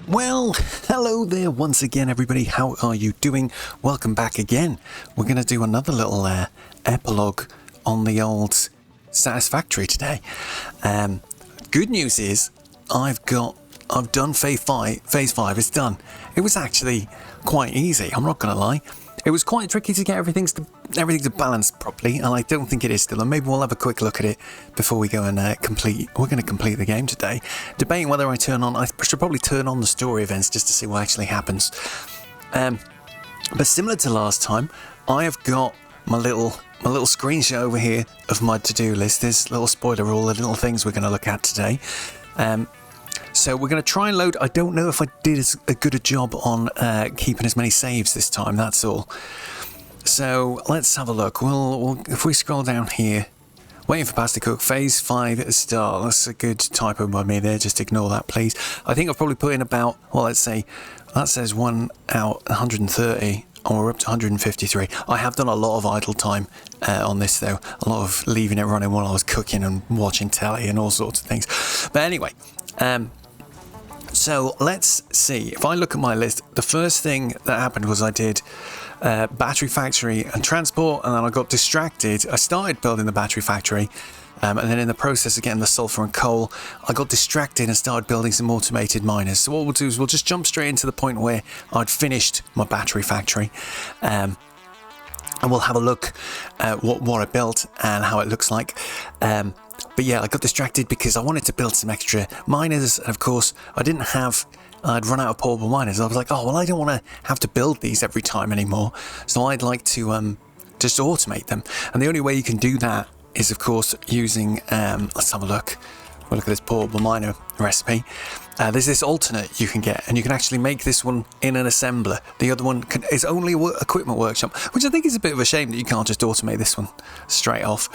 Well, hello there once again, everybody. How are you doing? Welcome back again. We're going to do another little epilogue on the old Satisfactory today. Good news is I've done phase 5. Phase 5 is done. It was actually quite easy, I'm not going to lie. It was quite tricky to get everything to balance properly, and I don't think it is still. And maybe we'll have a quick look at it before we go and complete. We're going to complete the game today. Debating whether I should probably turn on the story events just to see what actually happens. But similar to last time, I have got my little screenshot over here of my to-do list. There's a little spoiler, all the little things we're going to look at today. So we're going to try and load. I don't know if I did as good a job on keeping as many saves this time, that's all. So let's have a look. We'll if we scroll down here, waiting for pasta cook, phase 5 start. That's a good typo by me there, just ignore that please. I think I've probably put in about, well, let's say, that says 1 out 130. And we're up to 153. I have done a lot of idle time on this though. A lot of leaving it running while I was cooking and watching telly and all sorts of things. But anyway, so let's see. If I look at my list, the first thing that happened was I did battery factory and transport, and then I got distracted. I started building the battery factory, and then in the process of getting the sulfur and coal, I got distracted and started building some automated miners. So what we'll do is we'll just jump straight into the point where I'd finished my battery factory, and we'll have a look at what I built and how it looks like. But yeah, I got distracted because I wanted to build some extra miners, and of course I'd run out of portable miners. I was like, oh well, I don't want to have to build these every time anymore, so I'd like to just automate them. And the only way you can do that is of course using let's have a look. We'll look at this portable miner recipe. There's this alternate you can get, and you can actually make this one in an assembler. The other one is only equipment workshop, which I think is a bit of a shame that you can't just automate this one straight off.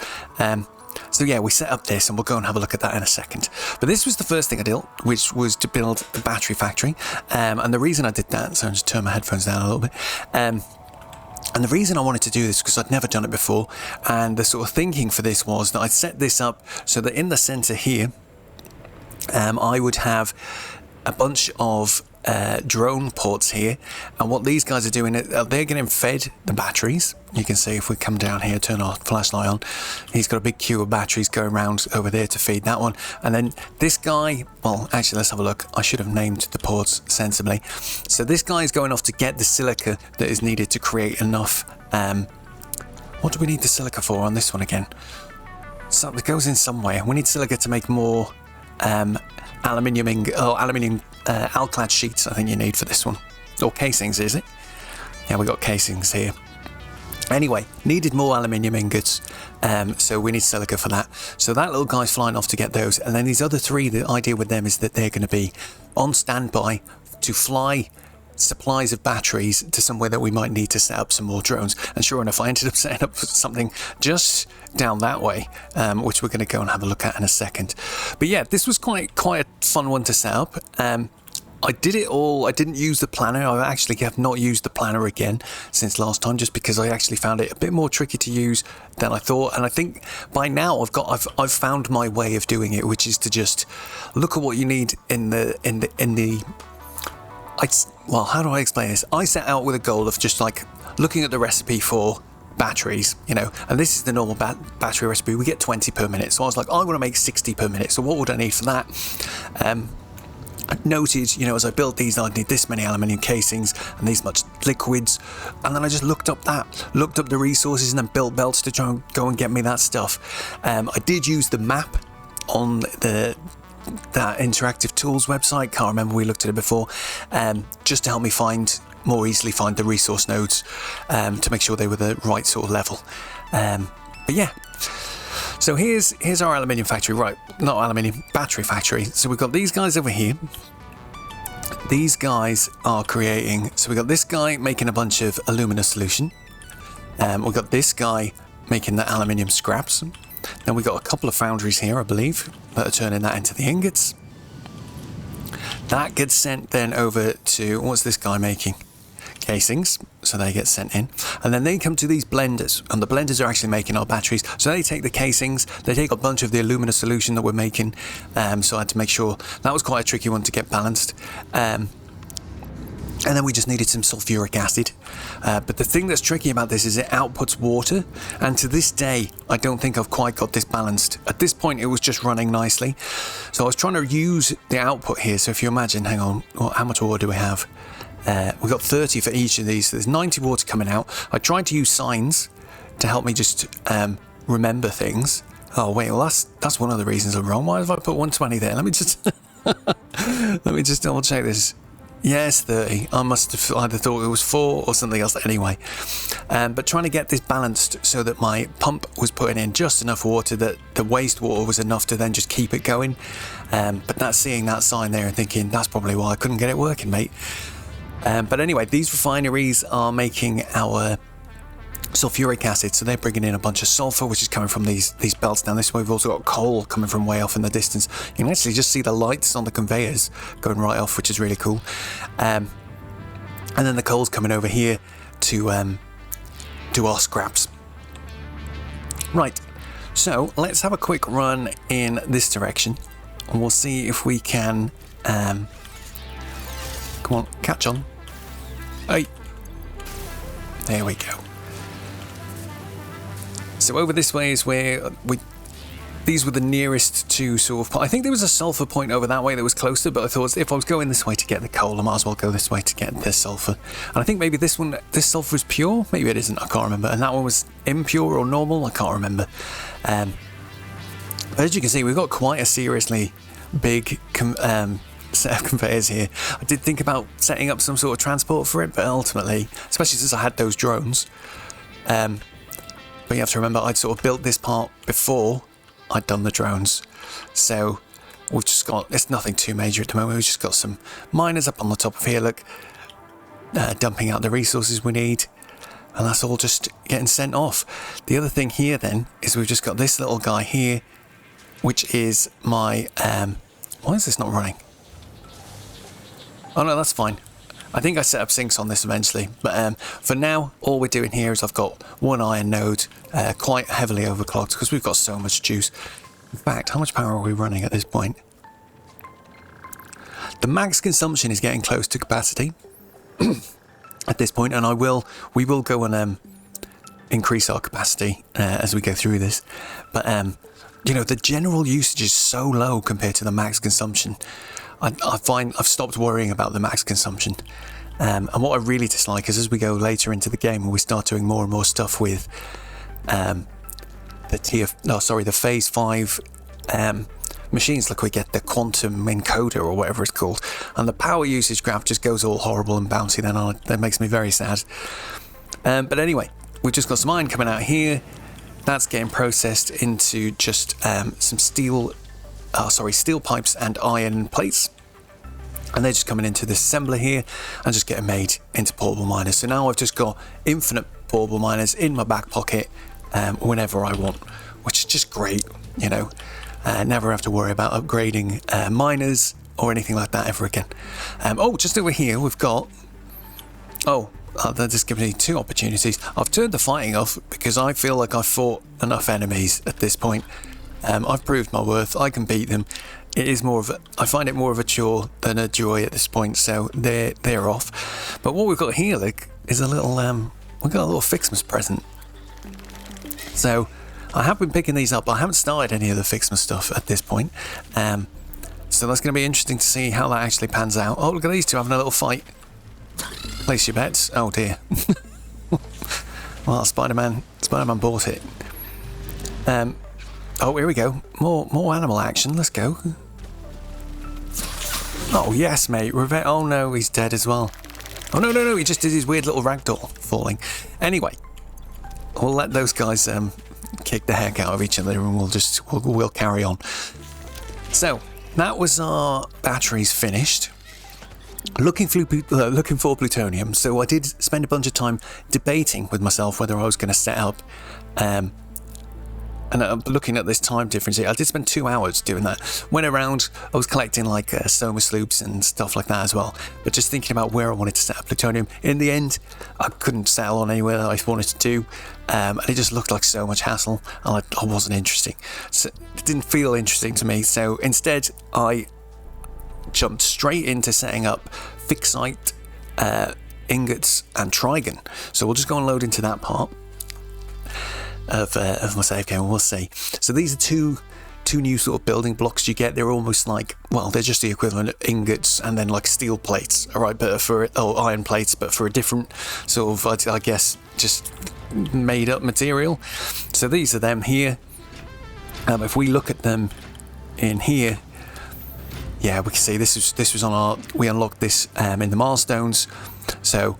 So yeah, we set up this, and we'll go and have a look at that in a second. But this was the first thing I did, which was to build the battery factory. And the reason I did that, so I'll just turn my headphones down a little bit. And the reason I wanted to do this because I'd never done it before, and the sort of thinking for this was that I'd set this up so that in the center here, I would have a bunch of drone ports here, and what these guys are doing, they're getting fed the batteries. You can see if we come down here, turn our flashlight on, he's got a big queue of batteries going around over there to feed that one. And then this guy, well actually let's have a look, I should have named the ports sensibly. So this guy is going off to get the silica that is needed to create enough, what do we need the silica for on this one again? So it goes in somewhere. We need silica to make more aluminium alclad sheets, I think you need for this one. Or casings, is it? Yeah, we got casings here. Anyway, needed more aluminium ingots, so we need silica for that. So that little guy's flying off to get those, and then these other three, the idea with them is that they're going to be on standby to fly supplies of batteries to somewhere that we might need to set up some more drones. And sure enough, I ended up setting up something just down that way, which we're going to go and have a look at in a second. But yeah, this was quite a fun one to set up. I did it all. I didn't use the planner. I actually have not used the planner again since last time, just because I actually found it a bit more tricky to use than I thought. And I think by now I've found my way of doing it, which is to just look at what you need well, how do I explain this? I set out with a goal of just like looking at the recipe for batteries, you know, and this is the normal battery recipe. We get 20 per minute. So I was like, I want to make 60 per minute. So what would I need for that? I noted, you know, as I built these, I'd need this many aluminium casings and these much liquids. And then I just looked up the resources and then built belts to try and go and get me that stuff. I did use the map on that interactive tools website. Can't remember, we looked at it before, just to help me more easily find the resource nodes, to make sure they were the right sort of level. But yeah, so here's our aluminium factory, right? Not aluminium, battery factory. So we've got these guys over here. These guys are creating, so we've got this guy making a bunch of alumina solution. We've got this guy making the aluminium scraps. Then we've got a couple of foundries here, I believe, that are turning that into the ingots. That gets sent then over to, what's this guy making? Casings, so they get sent in, and then they come to these blenders, and the blenders are actually making our batteries. So they take the casings, they take a bunch of the alumina solution that we're making, so I had to make sure that was quite a tricky one to get balanced. And then we just needed some sulfuric acid. But the thing that's tricky about this is it outputs water. And to this day, I don't think I've quite got this balanced. At this point, it was just running nicely. So I was trying to use the output here. So if you imagine, hang on, how much water do we have? We've got 30 for each of these. So there's 90 water coming out. I tried to use signs to help me just remember things. Oh, wait, well, that's one of the reasons I'm wrong. Why have I put 120 there? Let me just double check this. Yes, 30. I must have either thought it was 4 or something else anyway. But trying to get this balanced so that my pump was putting in just enough water that the wastewater was enough to then just keep it going. But that's seeing that sign there and thinking, that's probably why I couldn't get it working, mate. But anyway, these refineries are making our sulfuric acid, so they're bringing in a bunch of sulfur, which is coming from these belts down this way. We've also got coal coming from way off in the distance. You can actually just see the lights on the conveyors going right off, which is really cool. And then the coal's coming over here to our scraps. Right, so let's have a quick run in this direction, and we'll see if we can come on, catch on. Hey, there we go. So over this way is where these were the nearest to sort of, I think there was a sulfur point over that way that was closer, but I thought if I was going this way to get the coal, I might as well go this way to get the sulfur. And I think maybe this sulfur is pure, maybe it isn't, I can't remember. And that one was impure or normal, I can't remember. But as you can see, we've got quite a seriously big set of conveyors here. I did think about setting up some sort of transport for it, but ultimately, especially since I had those drones, but you have to remember, I'd sort of built this part before I'd done the drones. So we've just got, it's nothing too major at the moment. We've just got some miners up on the top of here, look, dumping out the resources we need. And that's all just getting sent off. The other thing here then is we've just got this little guy here, which is my, why is this not running? Oh no, that's fine. I think I set up sinks on this eventually, but for now, all we're doing here is I've got one iron node, quite heavily overclocked because we've got so much juice. In fact, how much power are we running at this point? The max consumption is getting close to capacity at this point, and we will go and increase our capacity as we go through this. But you know, the general usage is so low compared to the max consumption. I find I've stopped worrying about the max consumption. And what I really dislike is as we go later into the game and we start doing more and more stuff with the phase 5 machines, like we get the quantum encoder or whatever it's called, and the power usage graph just goes all horrible and bouncy then on it. That makes me very sad. But anyway, we've just got some iron coming out here. That's getting processed into just some steel pipes and iron plates, and they're just coming into this assembler here and just getting made into portable miners. So now I've just got infinite portable miners in my back pocket whenever I want, which is just great, you know. Never have to worry about upgrading miners or anything like that ever again. Oh, just over here we've got, they're just giving me 2 opportunities. I've turned the fighting off because I feel like I've fought enough enemies at this point. I've proved my worth. I can beat them. It is I find it more of a chore than a joy at this point, so they're off. But what we've got here, look, is a little we've got a little Fixmas present. So I have been picking these up. I haven't started any of the Fixmas stuff at this point. So that's going to be interesting to see how that actually pans out. Oh, look at these two having a little fight. Place your bets. Oh dear. Well, Spider-Man bought it. Oh, here we go. More animal action. Let's go. Oh, yes, mate. Oh, no, he's dead as well. Oh, no. He just did his weird little ragdoll falling. Anyway, we'll let those guys kick the heck out of each other and we'll carry on. So, that was our batteries finished. Looking for plutonium. So I did spend a bunch of time debating with myself whether I was going to set up and looking at this time difference here, I did spend 2 hours doing that. Went around, I was collecting like soma sloops and stuff like that as well. But just thinking about where I wanted to set up plutonium. In the end, I couldn't settle on anywhere that I wanted to do. And it just looked like so much hassle. And I wasn't interesting. So it didn't feel interesting to me. So instead, I jumped straight into setting up fixite ingots and trigon. So we'll just go and load into that part of my save game, and we'll see. So these are two new sort of building blocks you get. They're almost like, well, they're just the equivalent of ingots and then like steel plates, all right, but iron plates, but for a different sort of, I guess, just made up material. So these are them here. If we look at them in here, yeah, we can see this was on we unlocked this in the milestones. So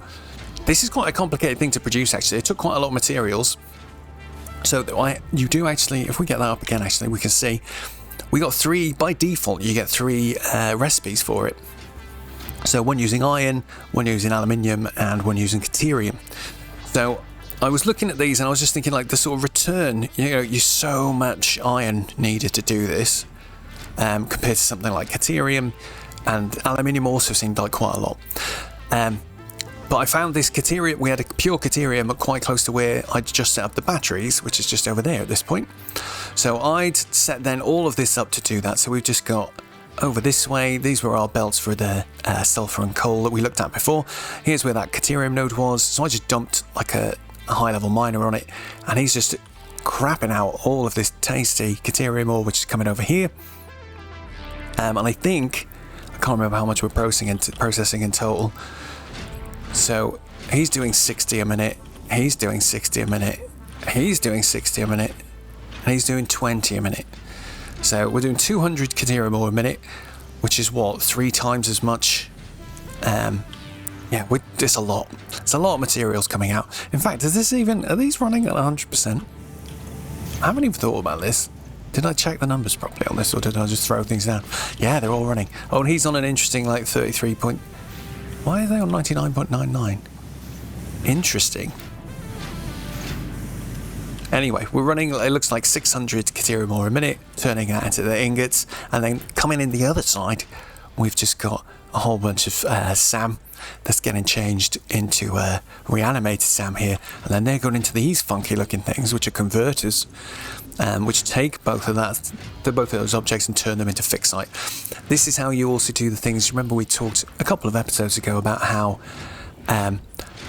this is quite a complicated thing to produce, actually. It took quite a lot of materials. So you do actually, if we get that up again, actually, we can see we got 3, by default, you get 3 recipes for it. So one using iron, one using aluminium, and one using caterium. So I was looking at these and I was just thinking, like, the sort of return, you so much iron needed to do this compared to something like caterium, and aluminium also seemed like quite a lot. But I found this caterium, we had a pure caterium quite close to where I'd just set up the batteries, which is just over there at this point. So I'd set then all of this up to do that. So we've just got over this way, these were our belts for the sulfur and coal that we looked at before. Here's where that caterium node was. So I just dumped like a high level miner on it, and he's just crapping out all of this tasty caterium ore, which is coming over here. And I think, I can't remember how much we're processing in total. So he's doing 60 a minute, he's doing 60 a minute, he's doing 60 a minute, and he's doing 20 a minute. So we're doing 200 caterium ore a minute, which is what, 3 times as much. Yeah, it's a lot. It's a lot of materials coming out. In fact, are these running at 100%? I haven't even thought about this. Did I check the numbers properly on this, or did I just throw things down? Yeah, they're all running. Oh, and he's on an interesting, like, 33 point... Why are they on 99.99? Interesting. Anyway, we're running, it looks like 600 caterium ore a minute, turning that into the ingots, and then coming in the other side, we've just got a whole bunch of SAM that's getting changed into reanimated SAM here, and then they're going into these funky looking things, which are converters, which take both of those objects and turn them into fixite. This is how you also do the things. Remember, we talked a couple of episodes ago about how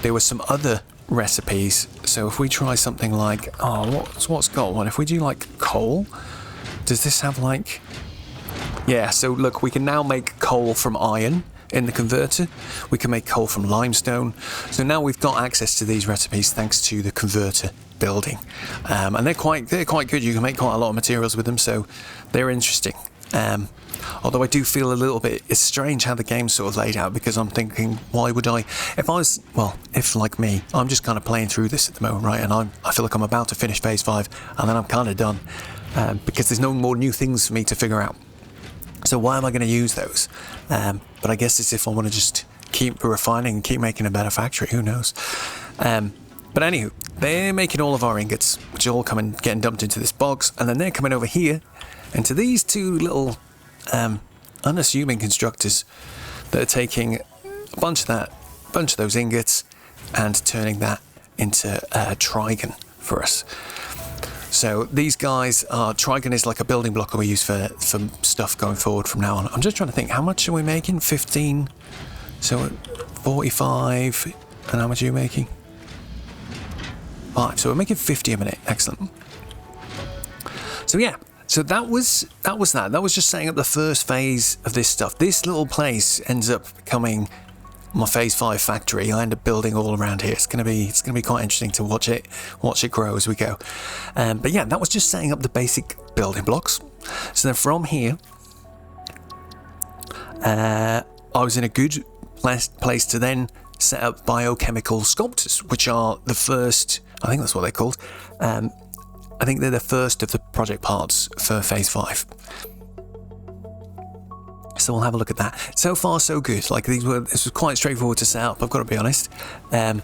there were some other recipes. So if we try something like, what's got one? If we do like coal, does this have like... Yeah, so look, we can now make coal from iron in the converter. We can make coal from limestone. So now we've got access to these recipes thanks to the converter building, and they're quite good. You can make quite a lot of materials with them, so they're interesting. Although I do feel a little bit, it's strange how the game's sort of laid out, because I'm thinking, why would I, if like me, I'm just kind of playing through this at the moment, right, and I feel like I'm about to finish phase 5, and then I'm kind of done, because there's no more new things for me to figure out. So why am I going to use those? But I guess it's if I want to just keep refining and keep making a better factory, who knows. But anywho, they're making all of our ingots, which are all getting dumped into this box, and then they're coming over here into these 2 little unassuming constructors that are taking a bunch of those ingots and turning that into trigon for us. So these guys are, trigon is like a building block that we use for stuff going forward from now on. I'm just trying to think, how much are we making? 15, so 45, and how much are you making? 5, so we're making 50 a minute, excellent. So yeah, so that was just setting up the first phase of this stuff. This little place ends up becoming my phase 5 factory. I end up building all around here. It's gonna be quite interesting to watch it grow as we go. But yeah, that was just setting up the basic building blocks. So then from here, I was in a good place to then set up biochemical sculptors, which are the first, I think that's what they're called. I think they're the first of the project parts for phase 5. So we'll have a look at that. So far, so good. Like this was quite straightforward to set up, I've got to be honest. But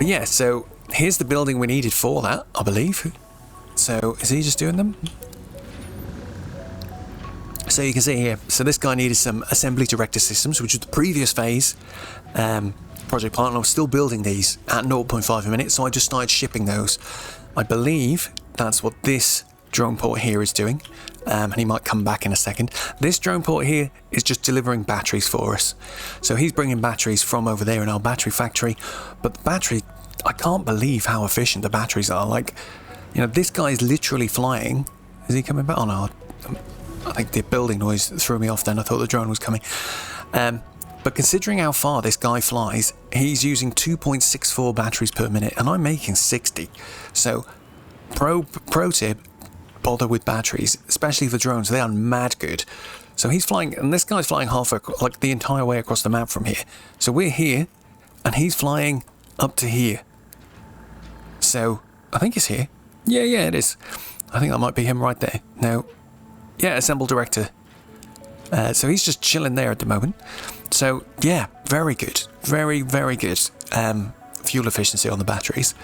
yeah, so here's the building we needed for that, I believe. So is he just doing them? So you can see here, so this guy needed some assembly director systems, which was the previous phase project part, and I was still building these at 0.5 a minute, so I just started shipping those. I believe that's what this drone port here is doing. and he might come back in a second. This drone port here is just delivering batteries for us. So he's bringing batteries from over there in our battery factory. But the battery, I can't believe how efficient the batteries are. Like, you know, this guy is literally flying. Is he coming back? Oh no, I think the building noise threw me off then. I thought the drone was coming. But considering how far this guy flies, he's using 2.64 batteries per minute, and I'm making 60. So, pro tip, bother with batteries, especially for drones. They are mad good. So he's flying, and this guy's flying halfway, like the entire way across the map from here. So we're here, and he's flying up to here. So, I think he's here. Yeah, it is. I think that might be him right there. No. Yeah, assemble director. So he's just chilling there at the moment. So yeah, very good, very good fuel efficiency on the batteries.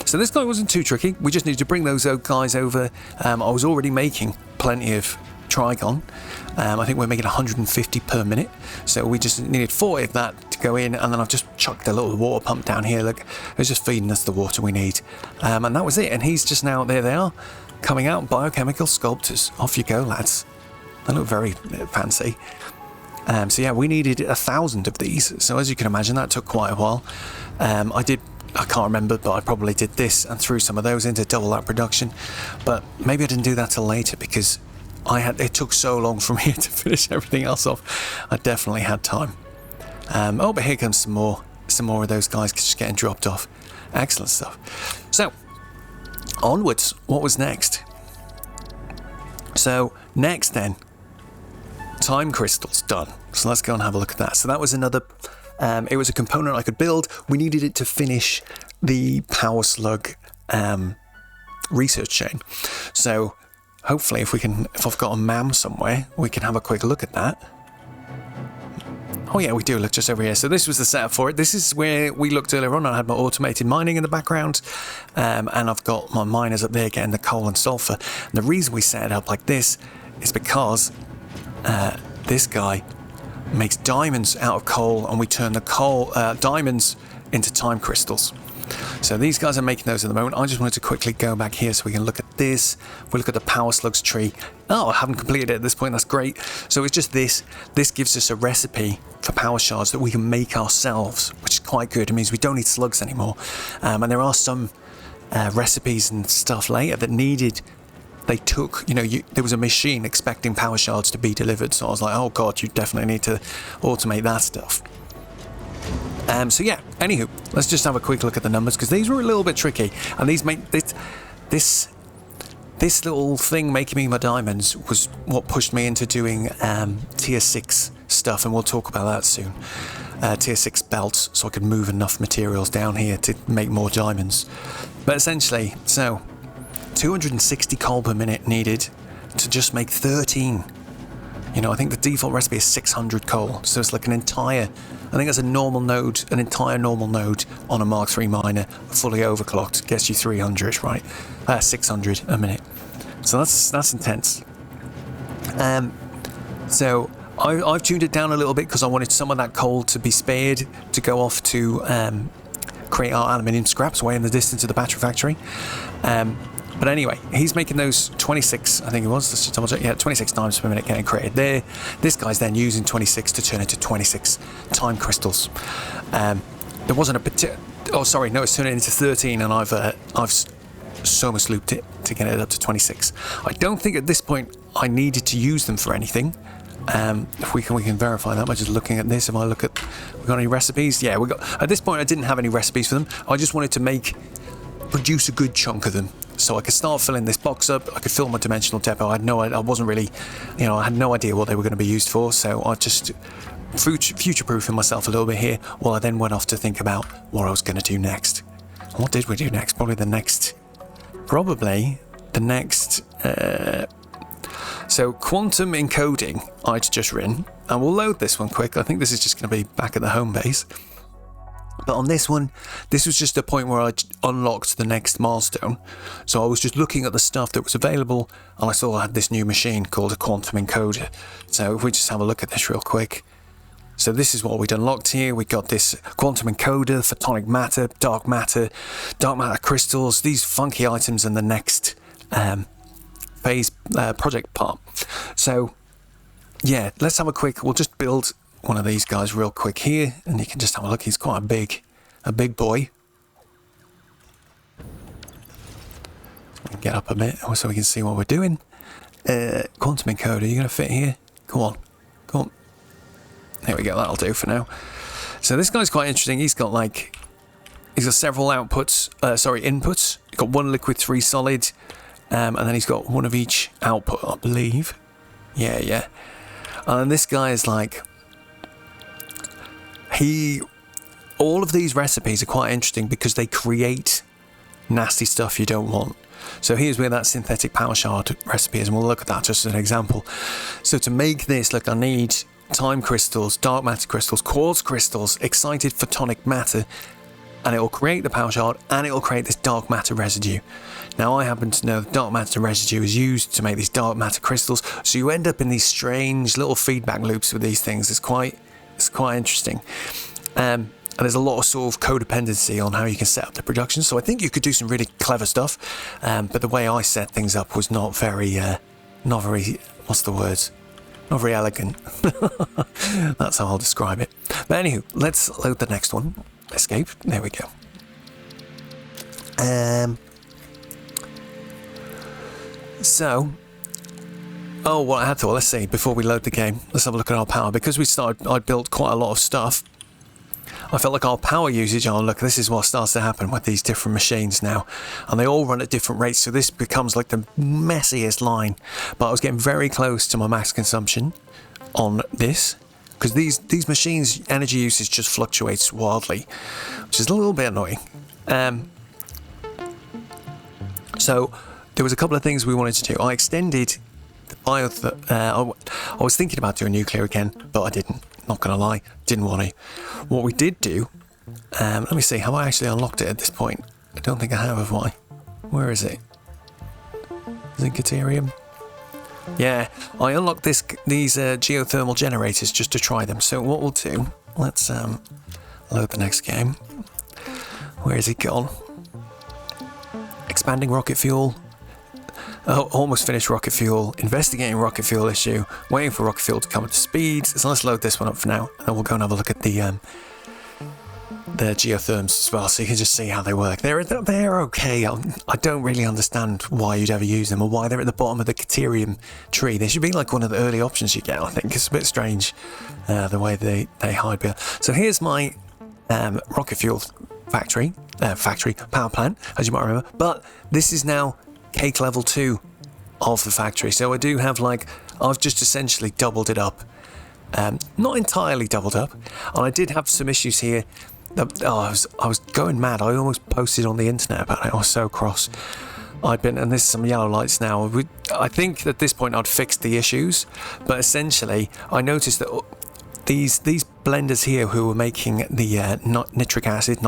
So this guy wasn't too tricky. We just needed to bring those guys over. I was already making plenty of trigon. I think we're making 150 per minute. So we just needed 40 of that to go in, and then I've just chucked a little water pump down here. Look, it's just feeding us the water we need, and that was it. And he's just now there. They are coming out, biochemical sculptors. Off you go, lads. They look very fancy. So yeah, we needed 1,000 of these. So as you can imagine, that took quite a while. I can't remember, but I probably did this and threw some of those into double that production. But maybe I didn't do that till later because it took so long from here to finish everything else off. I definitely had time. Oh, but here comes some more of those guys just getting dropped off. Excellent stuff. So onwards, what was next? So next then, time crystals done. So let's go and have a look at that. So that was another, it was a component I could build. We needed it to finish the power slug research chain. So hopefully if I've got a MAM somewhere, we can have a quick look at that. Oh yeah, we do, look just over here. So this was the setup for it. This is where we looked earlier on. I had my automated mining in the background, and I've got my miners up there getting the coal and sulfur. And the reason we set it up like this is because this guy makes diamonds out of coal, and we turn the diamonds into time crystals. So these guys are making those at the moment. I just wanted to quickly go back here so we can look at this. We look at the power slugs tree. Oh, I haven't completed it at this point. That's great. So it's just this. This gives us a recipe for power shards that we can make ourselves, which is quite good. It means we don't need slugs anymore. And there are some recipes and stuff later that needed. They took, there was a machine expecting power shards to be delivered. So I was like, oh God, you definitely need to automate that stuff. So yeah, anywho, let's just have a quick look at the numbers because these were a little bit tricky, and these make this little thing making me my diamonds was what pushed me into doing tier 6 stuff, and we'll talk about that soon. Tier 6 belts, so I could move enough materials down here to make more diamonds. But essentially, so 260 coal per minute needed to just make 13. I think the default recipe is 600 coal, so it's like I think that's an entire normal node on a Mark III miner, fully overclocked, gets you 300, right? 600 a minute. So that's intense. So I've tuned it down a little bit because I wanted some of that coal to be spared to go off to create our aluminium scraps way in the distance of the battery factory. But anyway, he's making those 26, I think it was, let's just double check, 26 diamonds per minute getting created there. This guy's then using 26 to turn into 26 time crystals. There wasn't a particular, it's turning into 13, and I've so much looped it to get it up to 26. I don't think at this point I needed to use them for anything. If we can verify that by just looking at this. If I look at, we got any recipes? Yeah, at this point I didn't have any recipes for them. I just wanted to produce a good chunk of them, so I could start filling this box up. I could fill my dimensional depot. I had no idea what they were going to be used for, so I just future-proofing myself a little bit here, while I then went off to think about what I was going to do next. What did we do next? Probably the next. So quantum encoding I'd just written, and we'll load this one quick. I think this is just going to be back at the home base. But on this one, this was just a point where I unlocked the next milestone. So I was just looking at the stuff that was available, and I saw I had this new machine called a quantum encoder. So if we just have a look at this real quick. So this is what we'd unlocked here. We got this quantum encoder, photonic matter, dark matter crystals, these funky items, and the next phase project part. So yeah, let's have a quick, we'll just build one of these guys real quick here, and you can just have a look. He's quite a big boy. Get up a bit so we can see what we're doing. Quantum encoder, you gonna fit here? Come on. There we go, that'll do for now. So this guy's quite interesting. He's got several inputs. He's got 1 liquid, 3 solid, and then he's got 1 of each output, I believe. Yeah. And this guy is all of these recipes are quite interesting because they create nasty stuff you don't want. So here's where that synthetic power shard recipe is, and we'll look at that just as an example. So to make this, look, I need time crystals, dark matter crystals, quartz crystals, excited photonic matter, and it will create the power shard, and it will create this dark matter residue. Now I happen to know the dark matter residue is used to make these dark matter crystals, so you end up in these strange little feedback loops with these things. It's quite interesting. And there's a lot of sort of codependency on how you can set up the production. So I think you could do some really clever stuff. But the way I set things up was not very, what's the word? Not very elegant. That's how I'll describe it. But anywho, let's load the next one. Escape. There we go. What I had thought, let's see, before we load the game, let's have a look at our power. Because I built quite a lot of stuff, I felt like our power usage, look, this is what starts to happen with these different machines now. And they all run at different rates, so this becomes like the messiest line. But I was getting very close to my max consumption on this, because these machines' energy usage just fluctuates wildly, which is a little bit annoying. So there was a couple of things we wanted to do. I extended the I was thinking about doing nuclear again, but I didn't. Not gonna lie, didn't want to. What we did do, let me see, have I actually unlocked it at this point? I don't think I have I? Where is it? Zincaterium? Yeah, I unlocked these geothermal generators just to try them. So what we'll do, let's load the next game. Where is it gone? Expanding rocket fuel. Oh, almost finished rocket fuel, investigating rocket fuel issue, waiting for rocket fuel to come up to speed. So let's load this one up for now, and then we'll go and have a look at the geotherms as well, so you can just see how they work. They're okay. I don't really understand why you'd ever use them, or why they're at the bottom of the Caterium tree. They should be like one of the early options you get, I think. It's a bit strange, the way they hide behind. So here's my rocket fuel factory power plant, as you might remember, but this is now cake level 2 of the factory. So I do have I've just essentially doubled it up. Not entirely doubled up. And I did have some issues here. I was going mad. I almost posted on the internet about it. I was so cross. And there's some yellow lights now. I think at this point I'd fixed the issues, but essentially I noticed that these blenders here who were making the nitric acid,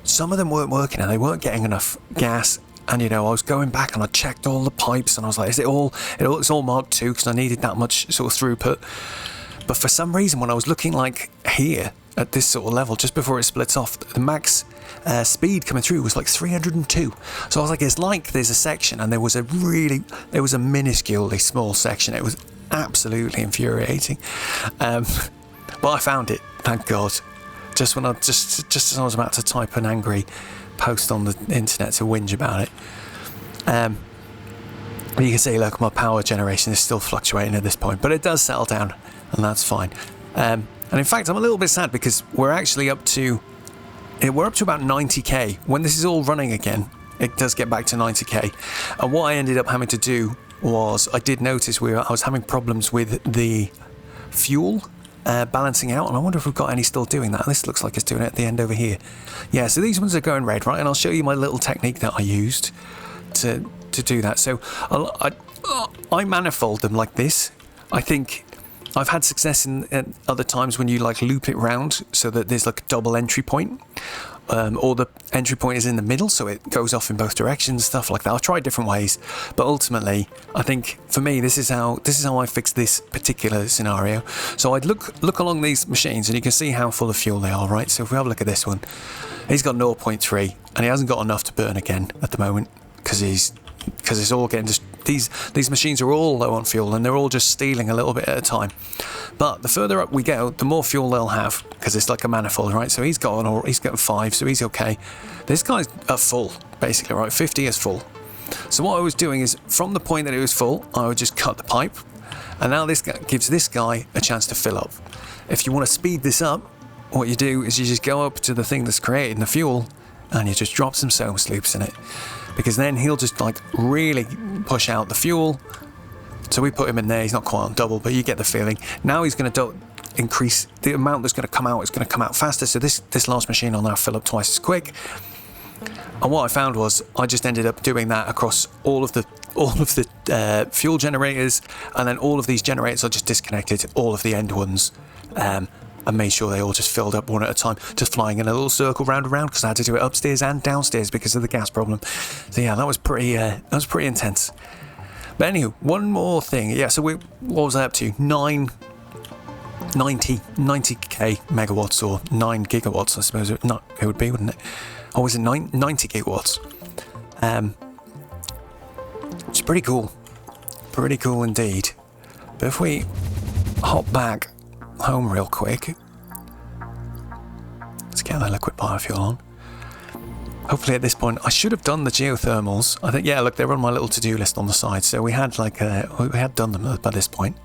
some of them weren't working and they weren't getting enough gas. And I was going back and I checked all the pipes and I was like, it's all Mark II, because I needed that much sort of throughput. But for some reason, when I was looking here at this sort of level, just before it splits off, the max speed coming through was 302. So I was like, it's like there's a section, and there was a minusculely small section. It was absolutely infuriating. But I found it, thank God. Just as I was about to type an angry post on the internet to whinge about it. You can see, look, my power generation is still fluctuating at this point, but it does settle down, and that's fine. And in fact, I'm a little bit sad because we're actually up to about 90k. When this is all running again, it does get back to 90k. And what I ended up having to do was, I did notice I was having problems with the fuel balancing out, and I wonder if we've got any still doing that. This looks like it's doing it at the end over here. Yeah, so these ones are going red, right? And I'll show you my little technique that I used to do that. So I manifold them like this. I think I've had success in other times when you loop it round so that there's a double entry point, or the entry point is in the middle, so it goes off in both directions, stuff like that. I've tried different ways, but ultimately, I think for me, this is how I fix this particular scenario. So I'd look along these machines, and you can see how full of fuel they are, right? So if we have a look at this one, he's got 0.3, and he hasn't got enough to burn again at the moment because he's because it's all getting just these machines are all low on fuel and they're all just stealing a little bit at a time. But the further up we go, the more fuel they'll have, because it's like a manifold, right? So he's got 5, so he's okay. This guy's at full, basically, right? 50 is full. So what I was doing is, from the point that it was full, I would just cut the pipe, and now this guy gives this guy a chance to fill up. If you want to speed this up, what you do is you just go up to the thing that's creating the fuel, and you just drop some soames loops in it, because then he'll just like really push out the fuel. So we put him in there. He's not quite on double, but you get the feeling. Now he's going to increase the amount that's going to come out. It's going to come out faster. So this last machine will now fill up twice as quick. And what I found was I just ended up doing that across all of the fuel generators, and then all of these generators I just disconnected all of the end ones, and made sure they all just filled up one at a time, just flying in a little circle round and round, because I had to do it upstairs and downstairs because of the gas problem. So yeah, that was pretty intense. But anyway, one more thing. Yeah, so what was I up to? 90k megawatts, or 9 gigawatts, I suppose it would be, wouldn't it? Or was it 90 gigawatts? It's pretty cool. Pretty cool indeed. But if we hop back home real quick, let's get the liquid biofuel on. Hopefully at this point, I should have done the geothermals. I think, yeah, look, they're on my little to-do list on the side. So we had we had done them by this point.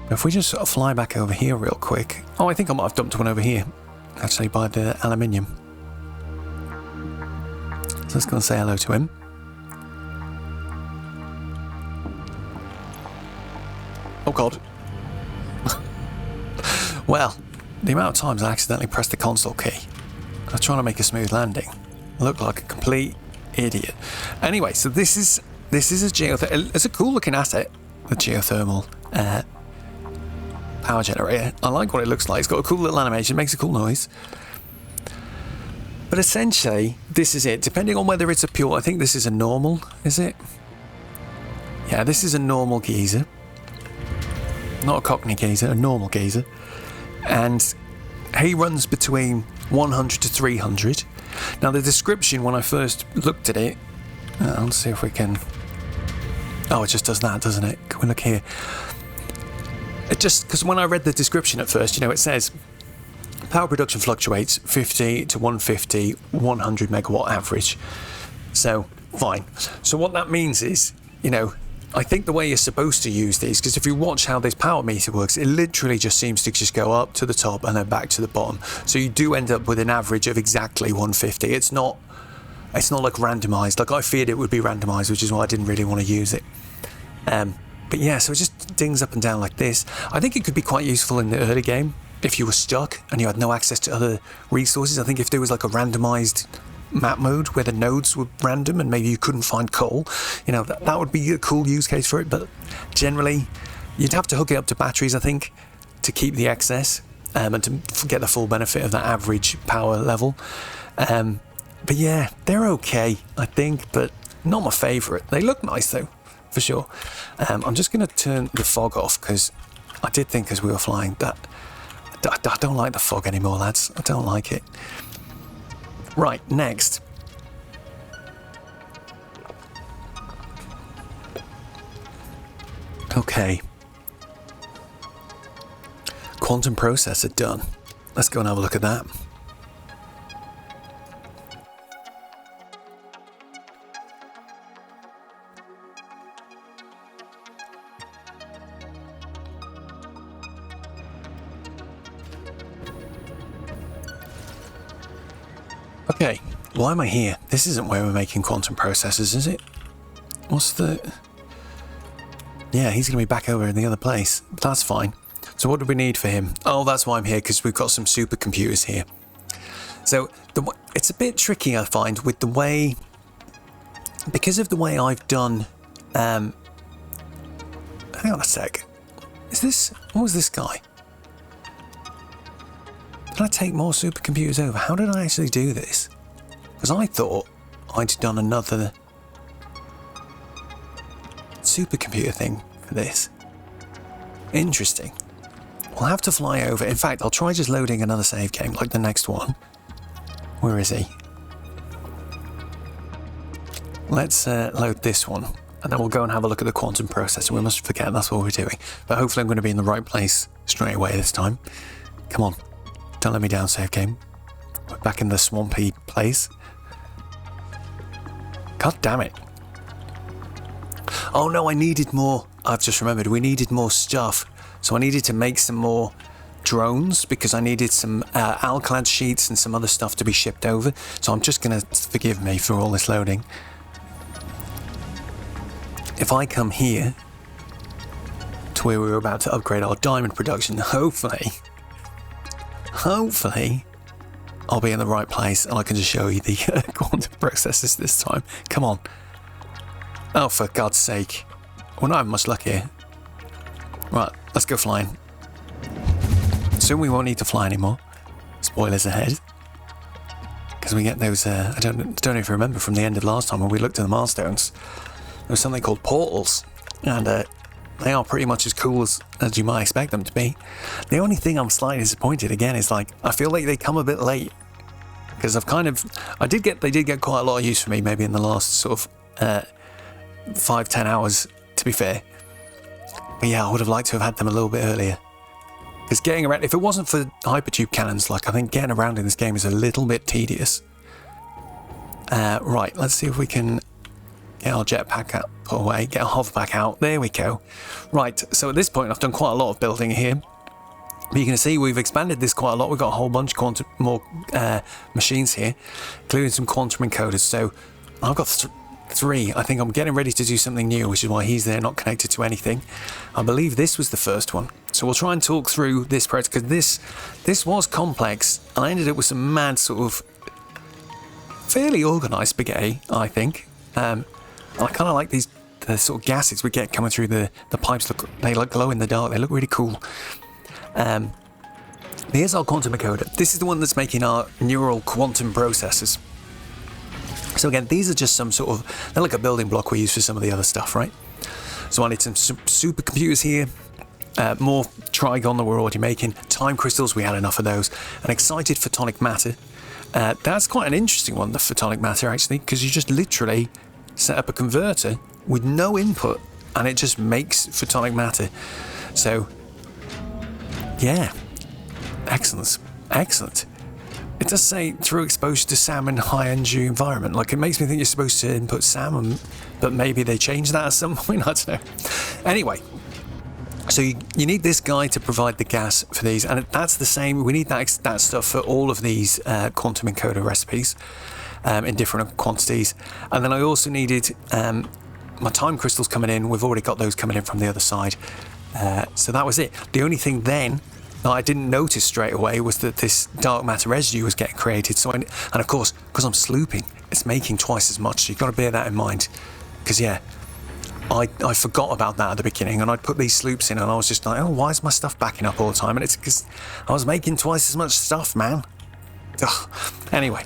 If we just sort of fly back over here real quick. Oh, I think I might have dumped one over here, actually, by the aluminium. So let's go and say hello to him. Oh, God. Well, the amount of times I accidentally pressed the console key. I was trying to make a smooth landing. I look like a complete idiot. Anyway, so this is a geothermal. It's a cool looking asset, the geothermal power generator. I like what it looks like. It's got a cool little animation. It makes a cool noise. But essentially, this is it. Depending on whether it's a pure, I think this is a normal. Is it? Yeah, this is a normal geyser. Not a Cockney geyser, a normal geyser. And he runs between 100 to 300. Now the description when I first looked at it, let's see if we can. Oh, it just does that, doesn't it? Can we look here? It just, because when I read the description at first, it says power production fluctuates 50 to 150, 100 megawatt average. So fine. So what that means is, I think the way you're supposed to use these, because if you watch how this power meter works, it literally just seems to just go up to the top and then back to the bottom. So you do end up with an average of exactly 150. It's not like randomized. Like I feared it would be randomized, which is why I didn't really want to use it. But yeah, so it just dings up and down like this. I think it could be quite useful in the early game if you were stuck and you had no access to other resources. I think if there was like a randomized map mode where the nodes were random and maybe you couldn't find coal, that would be a cool use case for it. But generally you'd have to hook it up to batteries, I think, to keep the excess and to get the full benefit of that average power level. But yeah, they're okay, I think, but not my favorite. They look nice though, for sure. I'm just going to turn the fog off, because I did think as we were flying that I don't like the fog anymore, lads. I don't like it. Right, next. Okay. Quantum processor done. Let's go and have a look at that. Okay, why am I here? This isn't where we're making quantum processors, is it? What's the... Yeah, he's going to be back over in the other place. But that's fine. So what do we need for him? Oh, that's why I'm here, because we've got some supercomputers here. So it's a bit tricky, I find, with the way... Because of the way I've done... hang on a sec. Is this... What was this guy? Did I take more supercomputers over? How did I actually do this? Because I thought I'd done another supercomputer thing for this. Interesting. We'll have to fly over. In fact, I'll try just loading another save game, like the next one. Where is he? let's load this one. And then we'll go and have a look at the quantum processor. We must forget that's what we're doing. But hopefully I'm going to be in the right place straight away this time. Come on. Don't let me down, save game. We're back in the swampy place. God damn it. Oh no, I needed more. I've just remembered. We needed more stuff. So I needed to make some more drones because I needed some alclad sheets and some other stuff to be shipped over. So I'm just going to forgive me for all this loading. If I come here to where we were about to upgrade our diamond production, hopefully, I'll be in the right place and I can just show you the quantum processes this time. Come on. Oh, for God's sake. We're not having much luck here. Right, let's go flying. Soon we won't need to fly anymore. Spoilers ahead. Because we get those, I don't know if you remember from the end of last time when we looked at the milestones. There's something called portals, and they are pretty much as cool as you might expect them to be. The only thing I'm slightly disappointed again is like I feel like they come a bit late because they did get quite a lot of use for me maybe in the last sort of 5-10 hours to be fair. But yeah, I would have liked to have had them a little bit earlier because getting around, if it wasn't for hypertube cannons, like I think getting around in this game is a little bit tedious. Right, let's see if we can get our jetpack out, put away, get our hoverpack out. There we go. Right, so at this point I've done quite a lot of building here. But you can see we've expanded this quite a lot. We've got a whole bunch of more machines here, including some quantum encoders. So I've got three. I think I'm getting ready to do something new, which is why he's there, not connected to anything. I believe this was the first one. So we'll try and talk through this project, because this was complex. And I ended up with some mad sort of fairly organised spaghetti, I think. I kind of like the sort of gases we get coming through the pipes. They look glow in the dark. They look really cool. Here's our quantum encoder. This is the one that's making our neural quantum processors. So again, these are just some sort of, they're like a building block we use for some of the other stuff, right? So I need some supercomputers here. More trigon that we're already making. Time crystals, we had enough of those. And excited photonic matter. That's quite an interesting one, the photonic matter, actually, because you just literally set up a converter with no input and it just makes photonic matter. So yeah, excellent. It does say through exposure to SAM in high energy environment. Like, it makes me think you're supposed to input SAM, but maybe they changed that at some point. I don't know. Anyway, so you need this guy to provide the gas for these, and that's the same. We need that stuff for all of these quantum encoder recipes. In different quantities. And then I also needed my time crystals coming in. We've already got those coming in from the other side. So that was it. The only thing then that I didn't notice straight away was that this dark matter residue was getting created. So and of course, because I'm slooping, it's making twice as much. So you've got to bear that in mind. Because yeah, I forgot about that at the beginning, and I'd put these sloops in and I was just like, oh, why is my stuff backing up all the time? And it's because I was making twice as much stuff, man. Ugh. Anyway.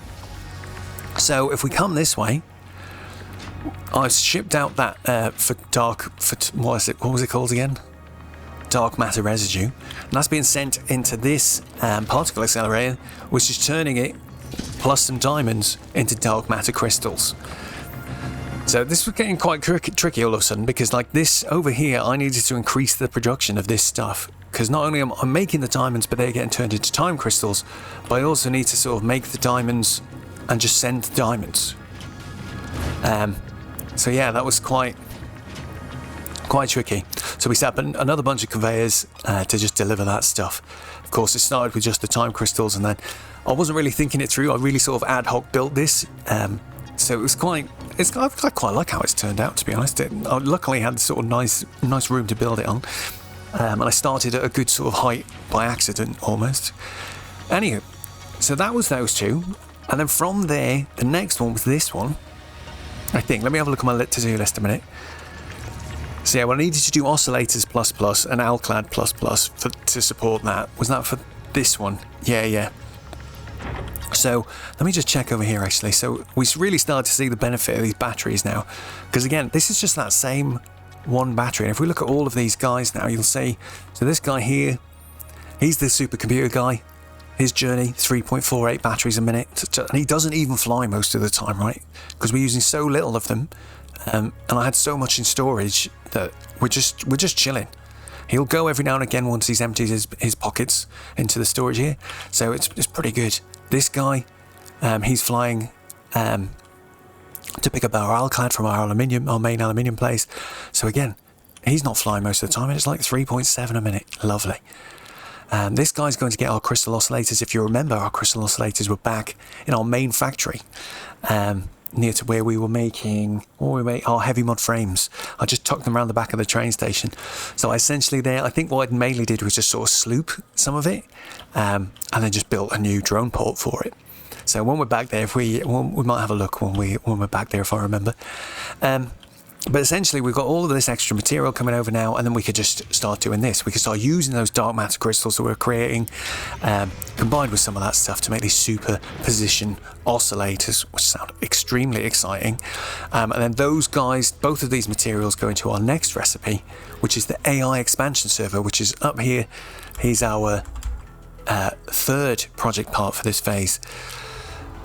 So if we come this way, I've shipped out that what was it called again? Dark matter residue, and that's being sent into this particle accelerator, which is turning it plus some diamonds into dark matter crystals. So this was getting quite tricky all of a sudden, because like this over here, I needed to increase the production of this stuff, because not only am I making the diamonds, but they're getting turned into time crystals, but I also need to sort of make the diamonds and just send the diamonds. So yeah, that was quite tricky. So we set up another bunch of conveyors to just deliver that stuff. Of course, it started with just the time crystals, and then I wasn't really thinking it through. I really sort of ad hoc built this. So it was I quite like how it's turned out, to be honest. I luckily had sort of nice room to build it on. And I started at a good sort of height by accident, almost. Anywho, so that was those two. And then from there, the next one was this one, I think. Let me have a look at my to-do list a minute. So yeah, well, I needed to do oscillators ++ and alclad ++ to support that. Was that for this one? Yeah. So let me just check over here, actually. So we really started to see the benefit of these batteries now. Because again, this is just that same one battery. And if we look at all of these guys now, you'll see, so this guy here, he's the supercomputer guy. his journey, 3.48 batteries a minute, and he doesn't even fly most of the time, right? Because we're using so little of them, and I had so much in storage that we're just chilling. He'll go every now and again once he's emptied his pockets into the storage here, so it's pretty good. This guy, he's flying to pick up our alclad from our main aluminium place. So again, he's not flying most of the time, and it's like 3.7 a minute. Lovely. This guy's going to get our crystal oscillators. If you remember, our crystal oscillators were back in our main factory, near to where we were making our heavy mod frames. I just tucked them around the back of the train station. So essentially there, I think what I mainly did was just sort of sloop some of it, and then just built a new drone port for it. So when we're back there, we might have a look when we're back there, if I remember. But essentially, we've got all of this extra material coming over now, and then we could just start doing this. We could start using those dark matter crystals that we're creating, combined with some of that stuff to make these superposition oscillators, which sound extremely exciting. And then those guys, both of these materials go into our next recipe, which is the AI expansion server, which is up here. Here's our third project part for this phase.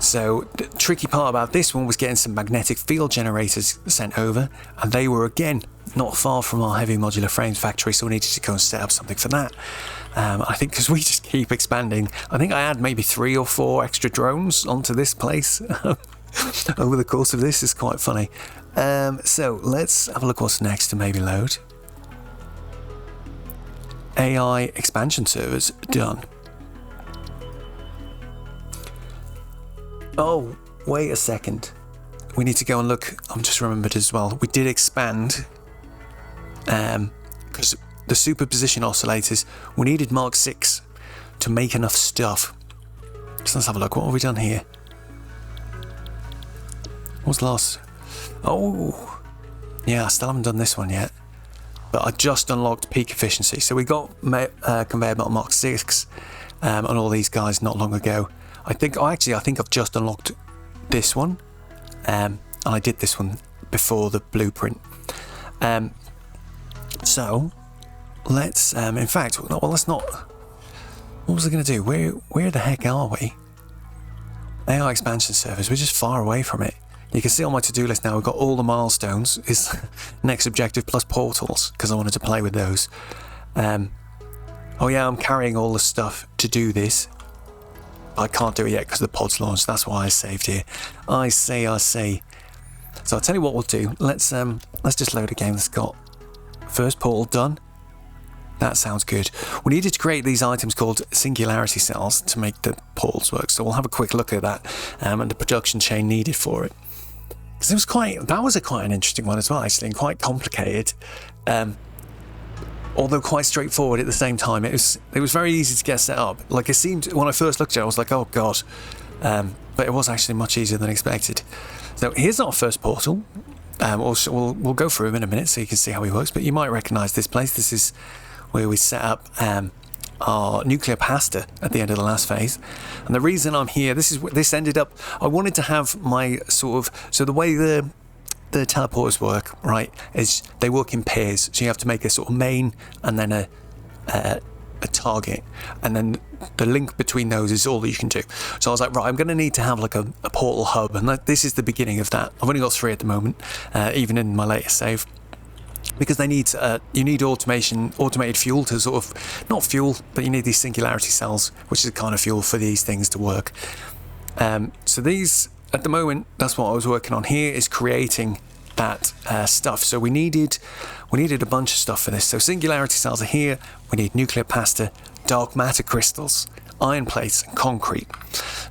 So the tricky part about this one was getting some magnetic field generators sent over, and they were again not far from our heavy modular frames factory, so we needed to go and set up something for that. I think because we just keep expanding, I think I add maybe 3 or 4 extra drones onto this place over the course of this. Is quite funny. So let's have a look what's next to maybe load. AI expansion servers done. Oh, wait a second. We need to go and look. I've just remembered as well. We did expand because the superposition oscillators, we needed Mark 6 to make enough stuff. So let's have a look. What have we done here? What was the last? Oh, yeah, I still haven't done this one yet. But I just unlocked peak efficiency. So we got conveyor belt Mark 6 on all these guys not long ago. I think I've just unlocked this one, and I did this one before the blueprint. So let's, in fact, well, let's not. What was I going to do? Where the heck are we? AI expansion servers. We're just far away from it. You can see on my to-do list now. We've got all the milestones. Is next objective plus portals because I wanted to play with those. Oh yeah, I'm carrying all the stuff to do this. I can't do it yet because the pod's launched. That's why I saved here. I see. So I'll tell you what we'll do. Let's just load a game that's got first portal done. That sounds good. We needed to create these items called singularity cells to make the portals work. So we'll have a quick look at that and the production chain needed for it. Because that was quite an interesting one as well, actually, and quite complicated. Although quite straightforward at the same time. It was very easy to get set up. Like it seemed when I first looked at it, I was like, oh god. But it was actually much easier than expected. So here's our first portal. We'll go through him in a minute so you can see how he works. But you might recognise this place. This is where we set up our nuclear pasta at the end of the last phase. And the reason I'm here, this ended up. I wanted to have my sort of the way the teleporters work, right, is they work in pairs. So you have to make a sort of main and then a target, and then the link between those is all that you can do. So I was like, right, I'm going to need to have like a portal hub, and this is the beginning of that. I've only got 3 at the moment, even in my latest save, because they need you need automated fuel to sort of, not fuel, but you need these singularity cells, which is the kind of fuel for these things to work. So these. At the moment, that's what I was working on here, is creating that stuff. So we needed a bunch of stuff for this. So singularity cells are here. We need nuclear pasta, dark matter crystals, iron plates, and concrete.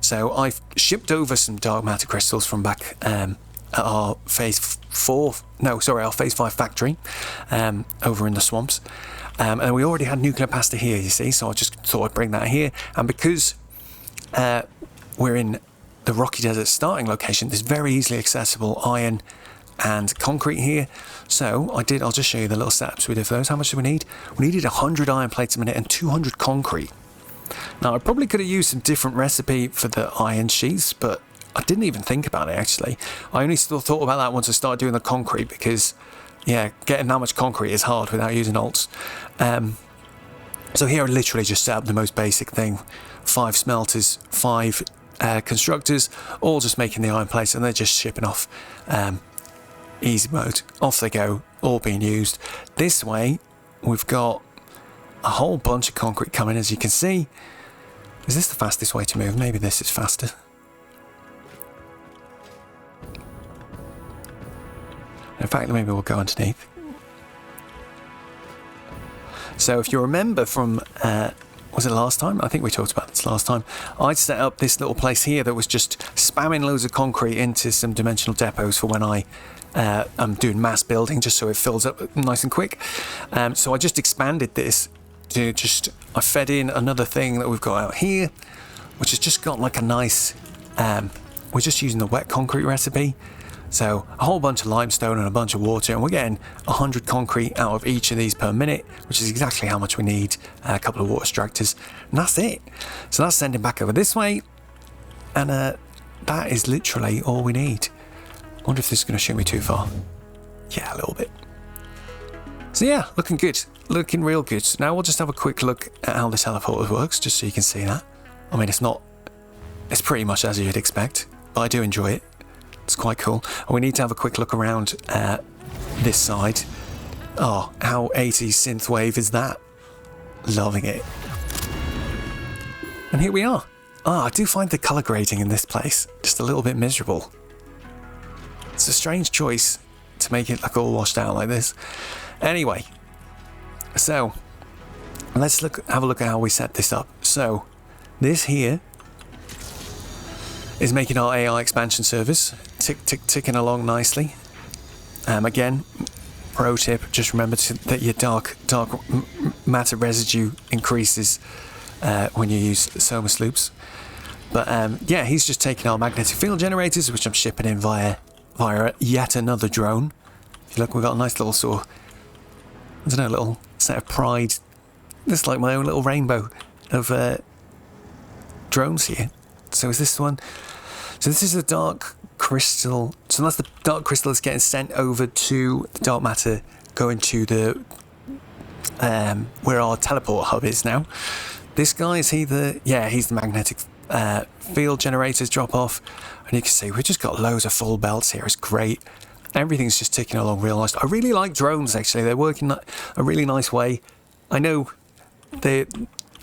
So I've shipped over some dark matter crystals from back at our phase 5 factory over in the swamps. And we already had nuclear pasta here, you see. So I just thought I'd bring that here. And because we're in the Rocky Desert starting location, there's very easily accessible iron and concrete here. So I'll just show you the little setups we did for those. How much do we need? We needed 100 iron plates a minute and 200 concrete. Now I probably could have used some different recipe for the iron sheets, but I didn't even think about it actually. I only still thought about that once I started doing the concrete, because yeah, getting that much concrete is hard without using alts. So here I literally just set up the most basic thing. 5 smelters, 5 constructors, all just making the iron plates, and they're just shipping off. Easy mode. Off they go, all being used. This way, we've got a whole bunch of concrete coming, as you can see. Is this the fastest way to move? Maybe this is faster. In fact, maybe we'll go underneath. So if you remember from, was it last time? I think we talked about this last time. I set up this little place here that was just spamming loads of concrete into some dimensional depots for when I'm doing mass building, just so it fills up nice and quick. So I just expanded this to I fed in another thing that we've got out here, which has just got like a nice, we're just using the wet concrete recipe. So a whole bunch of limestone and a bunch of water, and we're getting 100 concrete out of each of these per minute, which is exactly how much we need. A couple of water extractors, and that's it. So that's sending back over this way, and that is literally all we need. I wonder if this is going to shoot me too far. Yeah, a little bit. So yeah, looking good, looking real good. So now we'll just have a quick look at how the teleporter works, just so you can see that. I mean, it's pretty much as you'd expect, but I do enjoy it. It's quite cool. And we need to have a quick look around this side. Oh, how 80s synthwave is that? Loving it. And here we are. Oh, I do find the colour grading in this place just a little bit miserable. It's a strange choice to make it like all washed out like this. Anyway, so let's have a look at how we set this up. So this here is making our AI expansion service ticking along nicely. Again, pro tip, just remember that your dark matter residue increases when you use Somas loops. But yeah, he's just taking our magnetic field generators, which I'm shipping in via yet another drone. If you look, we've got a nice little sort of, I don't know, little set of pride. This is like my own little rainbow of drones here. So is this one? So this is the dark crystal. So that's the dark crystal that's getting sent over to the dark matter, going to the where our teleport hub is now. This guy, is he the? Yeah, he's the magnetic field generators drop off, and you can see we've just got loads of full belts here. It's great. Everything's just ticking along real nice. I really like drones, actually. They're working a really nice way. I know they,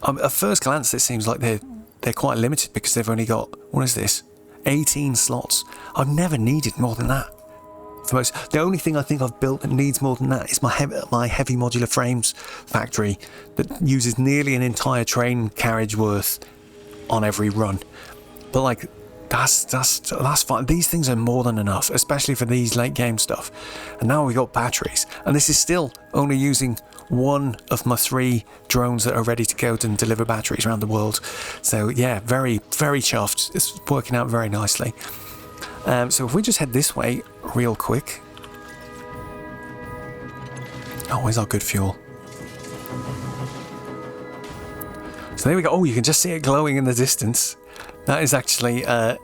at first glance, it seems like they're quite limited because they've only got, what is this, 18 slots. I've never needed more than that. The only thing I think I've built that needs more than that is my heavy modular frames factory that uses nearly an entire train carriage worth on every run. But like, that's fine. These things are more than enough, especially for these late game stuff. And now we've got batteries, and this is still only using one of my 3 drones that are ready to go and deliver batteries around the world. So yeah, very, very chuffed. It's working out very nicely. So if we just head this way real quick. Oh, where's our good fuel? So there we go. Oh, you can just see it glowing in the distance. That is actually a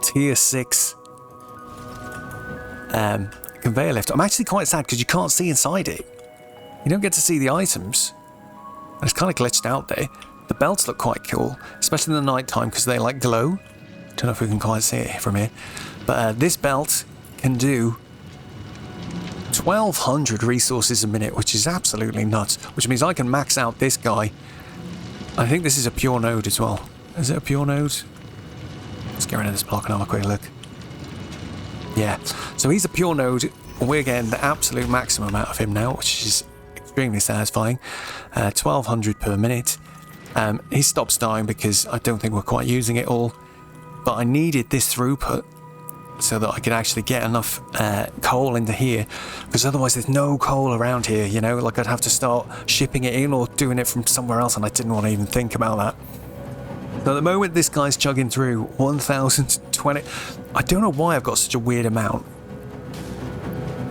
tier 6 conveyor lift. I'm actually quite sad because you can't see inside it. You don't get to see the items. And it's kind of glitched out there. The belts look quite cool, especially in the night time because they like glow. Don't know if we can quite see it from here. But this belt can do 1,200 resources a minute, which is absolutely nuts. Which means I can max out this guy. I think this is a pure node as well. Is it a pure node? Let's get rid of this block and have a quick look. Yeah, so he's a pure node. We're getting the absolute maximum out of him now, which is extremely satisfying. 1,200 per minute. He stops dying because I don't think we're quite using it all. But I needed this throughput so that I could actually get enough coal into here, because otherwise there's no coal around here, you know, like I'd have to start shipping it in or doing it from somewhere else, and I didn't want to even think about that. So at the moment this guy's chugging through 1,020. I don't know why I've got such a weird amount.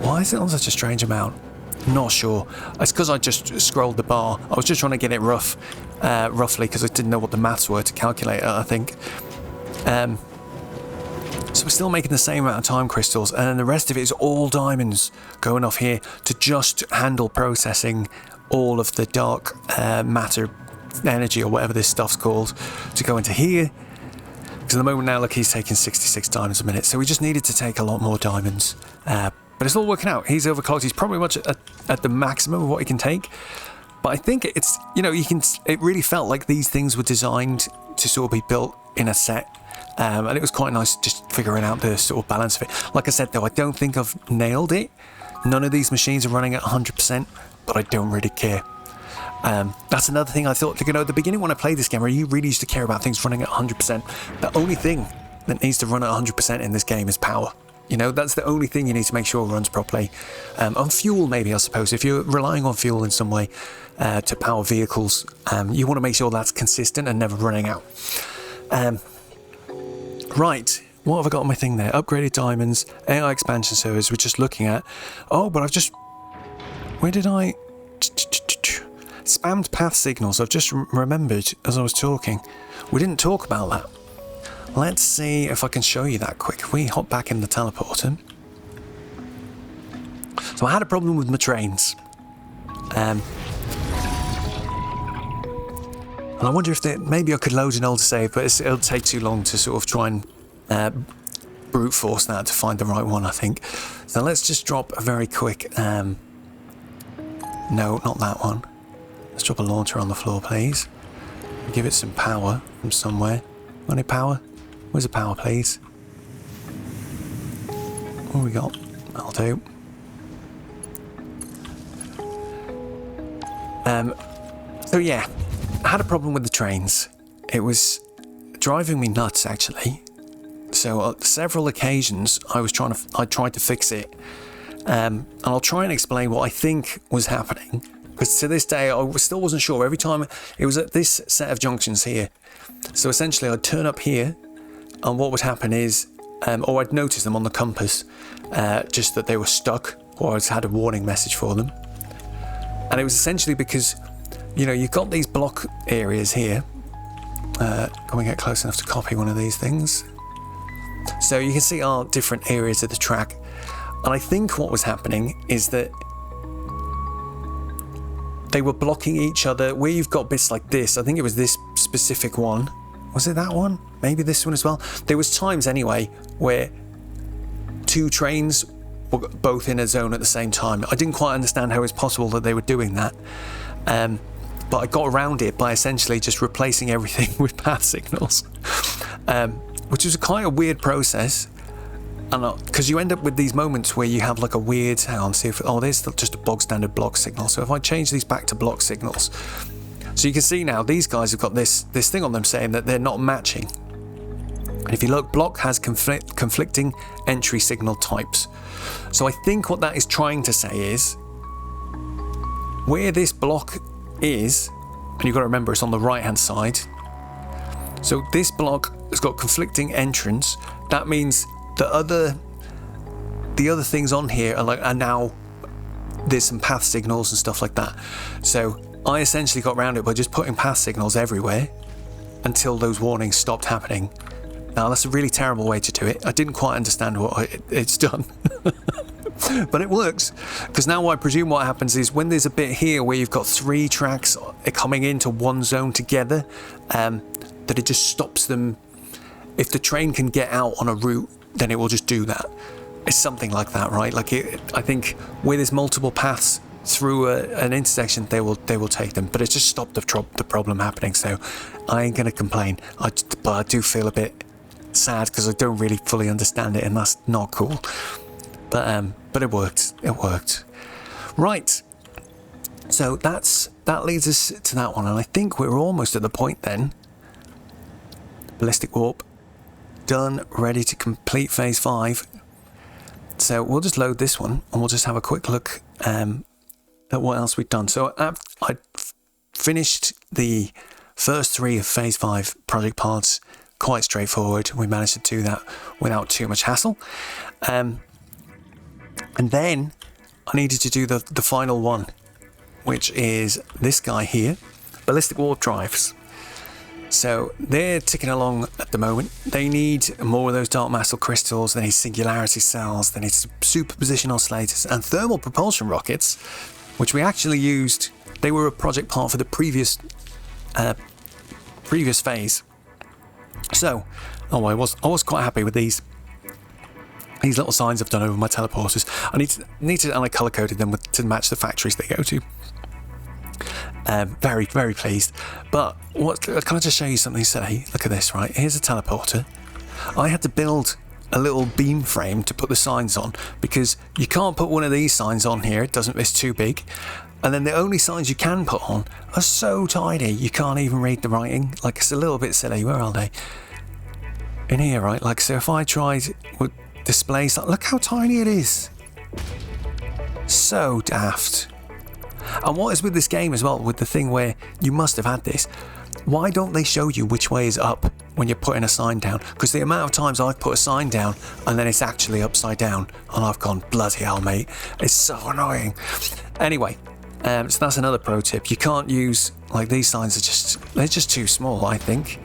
Why is it on such a strange amount? Not sure. It's because I just scrolled the bar. I was just trying to get it roughly because I didn't know what the maths were to calculate it, I think. So we're still making the same amount of time crystals, and then the rest of it is all diamonds going off here to just handle processing all of the dark matter energy or whatever this stuff's called to go into here. Because at the moment now, look, he's taking 66 diamonds a minute, so we just needed to take a lot more diamonds. But it's all working out. He's overclocked. He's probably much at the maximum of what he can take. But I think it's, you know, it really felt like these things were designed to sort of be built in a set. And it was quite nice just figuring out the sort of balance of it. Like I said, though, I don't think I've nailed it. None of these machines are running at 100%, but I don't really care. That's another thing I thought, you know, at the beginning when I played this game, I really used to care about things running at 100%. The only thing that needs to run at 100% in this game is power. You know, that's the only thing you need to make sure runs properly. On fuel, maybe, I suppose. If you're relying on fuel in some way to power vehicles, you want to make sure that's consistent and never running out. Right, what have I got on my thing there? Upgraded diamonds, AI expansion servers we're just looking at. Oh, but I've just... Where did I... Spammed path signals, I've just remembered as I was talking. We didn't talk about that. Let's see if I can show you that quick. If we hop back in the teleporter. So I had a problem with my trains. And I wonder if maybe I could load an older save, but it'll take too long to sort of try and brute force that to find the right one, I think. So let's just drop a very quick... no, not that one. Let's drop a launcher on the floor, please. Give it some power from somewhere. Any power? Where's the power, please? What have we got? That'll do. So yeah, I had a problem with the trains. It was driving me nuts, actually. So on several occasions, I tried to fix it. And I'll try and explain what I think was happening. Because to this day, I still wasn't sure. Every time it was at this set of junctions here. So essentially, I'd turn up here, and what would happen is, or I'd notice them on the compass, just that they were stuck, or I had a warning message for them. And it was essentially because, you know, you've got these block areas here. Can we get close enough to copy one of these things? So you can see our different areas of the track. And I think what was happening is that they were blocking each other. Where you've got bits like this, I think it was this specific one. Was it that one? Maybe this one as well. There was times anyway where two trains were both in a zone at the same time. I didn't quite understand how it was possible that they were doing that. But I got around it by essentially just replacing everything with path signals, which was quite a weird process. And because you end up with these moments where you have like a weird sound. See if there's just a bog standard block signal. So if I change these back to block signals, so you can see now these guys have got this thing on them saying that they're not matching. And if you look, block has conflicting entry signal types. So I think what that is trying to say is where this block is, and you've got to remember it's on the right hand side. So this block has got conflicting entrance. That means the other things on here are now there's some path signals and stuff like that. So I essentially got around it by just putting path signals everywhere until those warnings stopped happening. Now that's a really terrible way to do it. I didn't quite understand what it's done. But it works, because now I presume what happens is when there's a bit here where you've got three tracks coming into one zone together, that it just stops them. If the train can get out on a route, then it will just do that. It's something like that, right? Like I think where there's multiple paths through an intersection, they will take them. But it's just stopped the problem happening. So I ain't gonna complain. But I do feel a bit sad because I don't really fully understand it, and that's not cool. But it worked. It worked. Right. So that leads us to that one, and I think we're almost at the point then. Ballistic warp. Done, ready to complete phase 5. So we'll just load this one and we'll just have a quick look at what else we've done. So I finished the first 3 of phase 5 project parts. Quite straightforward. We managed to do that without too much hassle. And then I needed to do the final one, which is this guy here, ballistic warp drives. So they're ticking along at the moment. They need more of those dark matter crystals, they need singularity cells, they need superposition oscillators and thermal propulsion rockets, which we actually used They were a project part for the previous phase. So, I was quite happy with these little signs I've done over my teleporters. I need to and I color coded them to match the factories they go to. Very, very pleased. But can I just show you something silly? Look at this, right? Here's a teleporter. I had to build a little beam frame to put the signs on, because you can't put one of these signs on here. It's too big. And then the only signs you can put on are so tiny you can't even read the writing. Like, it's a little bit silly. Where are they? In here, right? Like, so if I tried with display, look how tiny it is. So daft. And what is with this game as well, with the thing where you must have had this, why don't they show you which way is up when you're putting a sign down? Because the amount of times I've put a sign down and then it's actually upside down and I've gone, bloody hell, mate, it's so annoying. Anyway, so that's another pro tip. You can't use, like, these signs they're just too small, I think.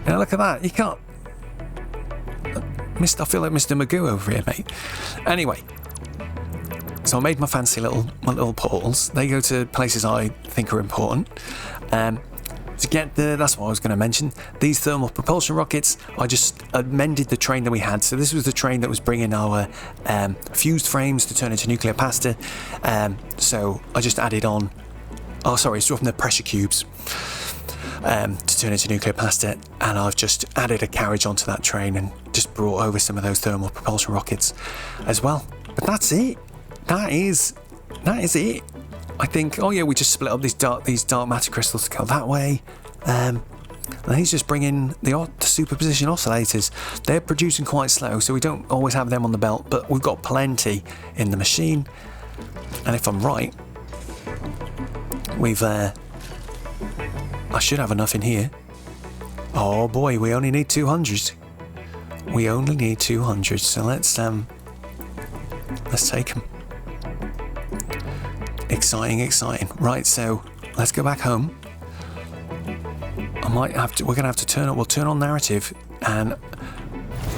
Now look at that, you can't. I feel like Mr. Magoo over here, mate. Anyway, so I made my fancy little portals. They go to places I think are important. To get that's what I was going to mention. These thermal propulsion rockets, I just amended the train that we had. So this was the train that was bringing our fused frames to turn into nuclear pasta. So I just added on. Oh, sorry, it's from the pressure cubes to turn into nuclear pasta, and I've just added a carriage onto that train and just brought over some of those thermal propulsion rockets as well. But that's it. That is it. I think. Oh yeah, we just split up these dark matter crystals to go that way. And he's just bringing the superposition oscillators. They're producing quite slow, so we don't always have them on the belt, but we've got plenty in the machine. And if I'm right, I should have enough in here. Oh boy, we only need 200. We only need 200. So let's take them. Exciting. Right, so let's go back home. We're gonna have to turn on narrative, and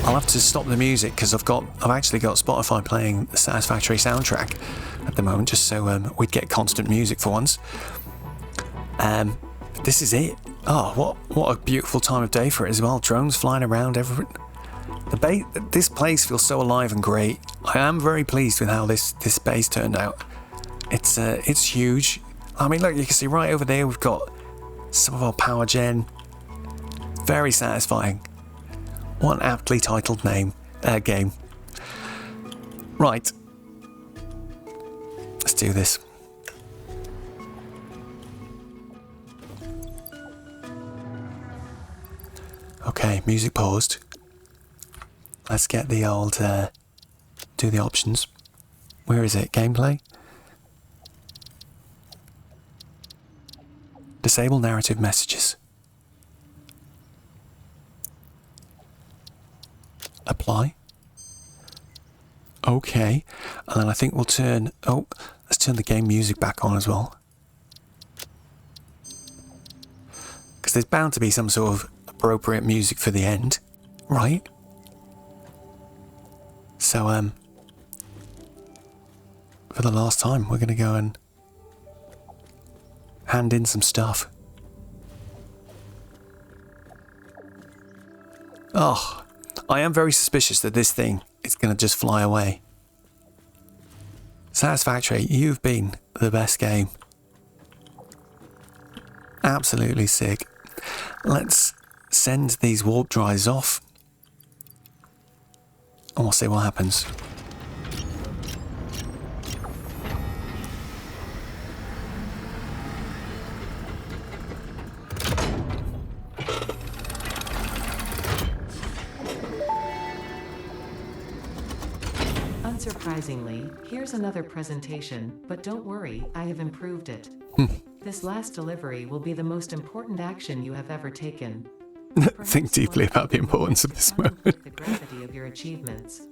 I'll have to stop the music because I've actually got Spotify playing the Satisfactory soundtrack at the moment, just so we'd get constant music for once. This is it. Oh, what a beautiful time of day for it as well. Drones flying around everywhere. This place feels so alive and great. I am very pleased with how this base turned out. It's huge. I mean, look, you can see right over there we've got some of our power gen. Very satisfying. What an aptly titled game. Right. Let's do this. Okay, music paused. Let's get the old, do the options. Where is it? Gameplay? Disable narrative messages. Apply. Okay. And then I think we'll let's turn the game music back on as well. Because there's bound to be some sort of appropriate music for the end, right? So, for the last time, we're going to go and hand in some stuff. Oh, I am very suspicious that this thing is going to just fly away. Satisfactory, you've been the best game. Absolutely sick. Let's send these warp drives off. And we'll see what happens. Unsurprisingly, here's another presentation, but don't worry, I have improved it. This last delivery will be the most important action you have ever taken. Think deeply about the importance of this moment. The gravity of your achievements.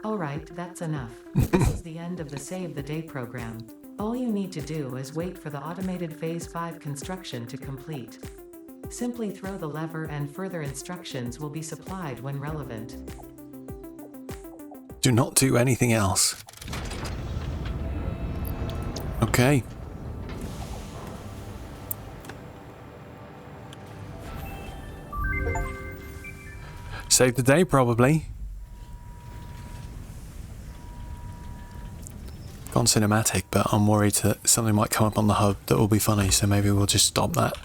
Alright, that's enough. This is the end of the Save the Day program. All you need to do is wait for the automated Phase 5 construction to complete. Simply throw the lever and further instructions will be supplied when relevant. Do not do anything else. Okay. Save the day, probably. Gone cinematic, but I'm worried that something might come up on the hub that will be funny, so maybe we'll just stop that.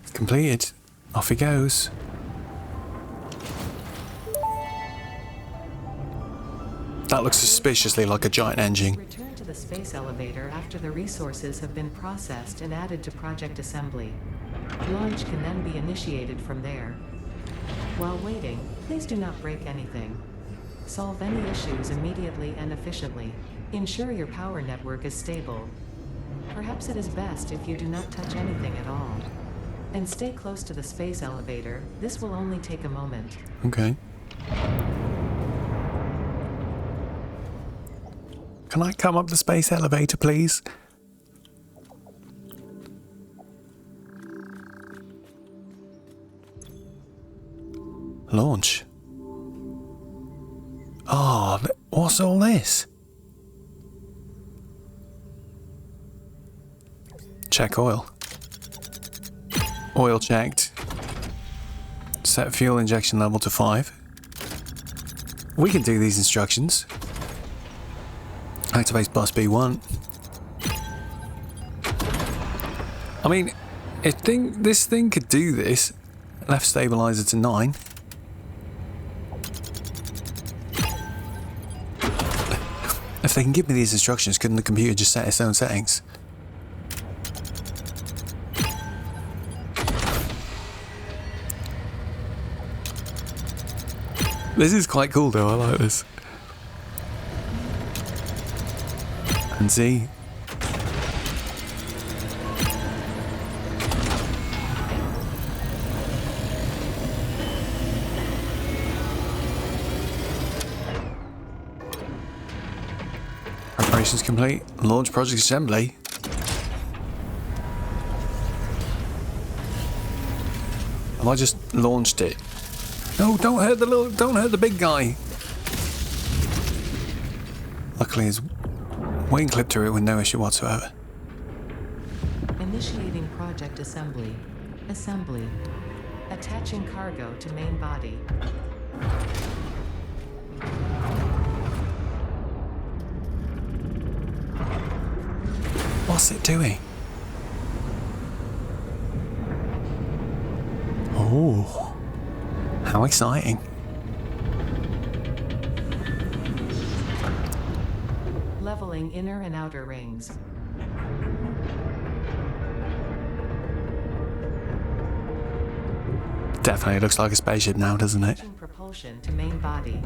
It's completed. Off he goes. That looks suspiciously like a giant engine. Return to the space elevator after the resources have been processed and added to Project Assembly. Launch can then be initiated from there. While waiting, please do not break anything. Solve any issues immediately and efficiently. Ensure your power network is stable. Perhaps it is best if you do not touch anything at all. And stay close to the space elevator. This will only take a moment. Okay. Can I come up the space elevator, please? Launch. Oh, what's all this? Check oil. Oil checked. Set fuel injection level to 5. We can do these instructions. Activate bus B1. I mean, if this thing could do this, left stabilizer to 9. If they can give me these instructions, couldn't the computer just set its own settings? This is quite cool though, I like this. And Z. Preparations complete. Launch Project Assembly. Have I just launched it? No, don't hurt the big guy. Luckily his wing clipped through it with no issue whatsoever. Initiating Project Assembly. Assembly. Attaching cargo to main body. What's it doing? Oh, how exciting. Leveling inner and outer rings. Definitely looks like a spaceship now, doesn't it? Attaching propulsion to main body.